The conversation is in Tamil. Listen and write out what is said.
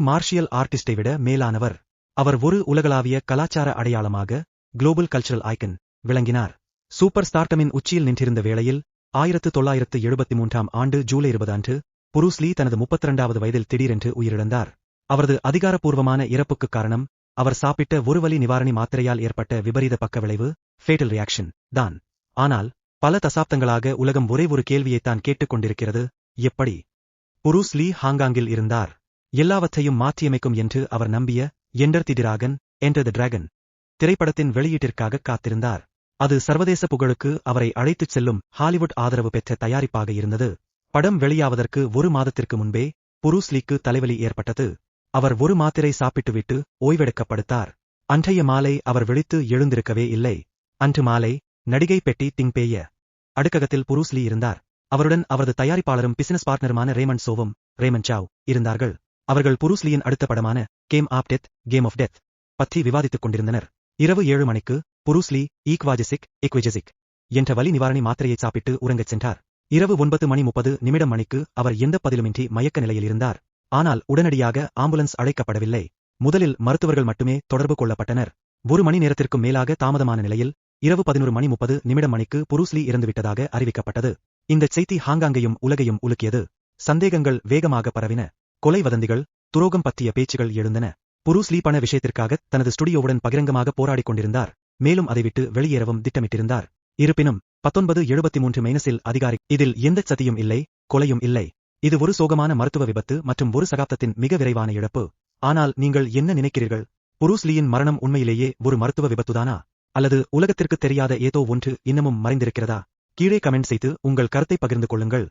மார்ஷியல் ஆர்டிஸ்டை விட மேலானவர். அவர் ஒரு உலகளாவிய கலாச்சார அடையாளமாக, குளோபல் கல்ச்சரல் ஐக்கன், விளங்கினார். சூப்பர் ஸ்டார்டமின் உச்சியில் நின்றிருந்த வேளையில் 1973ஆம் ஆண்டு ஜூலை 20 அன்று புரூஸ் லீ தனது 32வது வயதில் திடீரென்று உயிரிழந்தார். அவரது அதிகாரப்பூர்வமான இறப்புக்குக் காரணம் அவர் சாப்பிட்ட ஒரு வலி நிவாரணி மாத்திரையால் ஏற்பட்ட விபரீத பக்க விளைவு, ஃபேட்டல் ரியாக்ஷன் தான். ஆனால் பல தசாப்தங்களாக உலகம் ஒரே ஒரு கேள்வியைத்தான் கேட்டுக் கொண்டிருக்கிறது: எப்படி புரூஸ் லீ ஹாங்காங்கில் இருந்தார்? எல்லாவற்றையும் மாற்றியமைக்கும் என்று அவர் நம்பிய என்டர் தி டிராகன், என்டர் தி டிராகன் திரைப்படத்தின் வெளியீட்டிற்காக காத்திருந்தார். அது சர்வதேச புகழுக்கு அவரை அழைத்துச் செல்லும் ஹாலிவுட் ஆதரவு பெற்ற தயாரிப்பாக இருந்தது. படம் வெளியாவதற்கு ஒரு மாதத்திற்கு முன்பே புரூஸ் லீக்கு தலைவலி ஏற்பட்டது. அவர் ஒரு மாத்திரை சாப்பிட்டுவிட்டு ஓய்வெடுக்கப் படுத்தார். அன்றைய மாலை அவர் விழித்து எழுந்திருக்கவே இல்லை. அன்று மாலை நடிகை பெட்டி திங் பேய அடுக்ககத்தில் புரூஸ் லீ இருந்தார். அவருடன் அவரது தயாரிப்பாளரும் பிசினஸ் பார்ட்னருமான ரேமண்ட் சோவும், ரேமண்ட் சாவ், இருந்தார்கள். அவர்கள் புரூஸ் லீயின் அடுத்த படமான கேம் ஆஃப் டெத் பற்றி விவாதித்துக் கொண்டிருந்தனர். இரவு 7 மணிக்கு புரூஸ் லீ ஈக்விஜெசிக் என்ற வலி நிவாரணி மாத்திரையை சாப்பிட்டு உறங்கச் சென்றார். இரவு 9:30 மணிக்கு அவர் எந்த பதிலுமின்றி மயக்க நிலையில் இருந்தார். ஆனால் உடனடியாக ஆம்புலன்ஸ் அழைக்கப்படவில்லை. முதலில் மருத்துவர்கள் மட்டுமே தொடர்பு கொள்ளப்பட்டனர். 1 மணி நேரத்திற்கும் மேலாக தாமதமான நிலையில் இரவு 11:30 மணிக்கு புரூஸ் லீ இறந்துவிட்டதாக அறிவிக்கப்பட்டது. இந்தச் செய்தி ஹாங்காங்கையும் உலகையும் உலுக்கியது. சந்தேகங்கள் வேகமாக பரவின. கொலை வதந்திகள், துரோகம் பற்றிய பேச்சுகள் எழுந்தன. புரூஸ் லீ பண விஷயத்திற்காக தனது ஸ்டுடியோவுடன் பகிரங்கமாக போராடிக் கொண்டிருந்தார். மேலும் அதை விட்டு வெளியேறவும் திட்டமிட்டிருந்தார். இருப்பினும் 1973 மைனஸில் அதிகாரி, இதில் எந்தச் சதியும் இல்லை, கொலையும் இல்லை. இது ஒரு சோகமான மருத்துவ விபத்து மற்றும் ஒரு சகாப்தத்தின் மிக விரைவான இழப்பு. ஆனால் நீங்கள் என்ன நினைக்கிறீர்கள்? புரூஸ் லீயின் மரணம் உண்மையிலேயே ஒரு மருத்துவ விபத்துதானா? அல்லது உலகத்திற்கு தெரியாத ஏதோ ஒன்று இன்னமும் மறைந்திருக்கிறதா? கீழே கமெண்ட் செய்து உங்கள் கருத்தை பகிர்ந்து கொள்ளுங்கள்.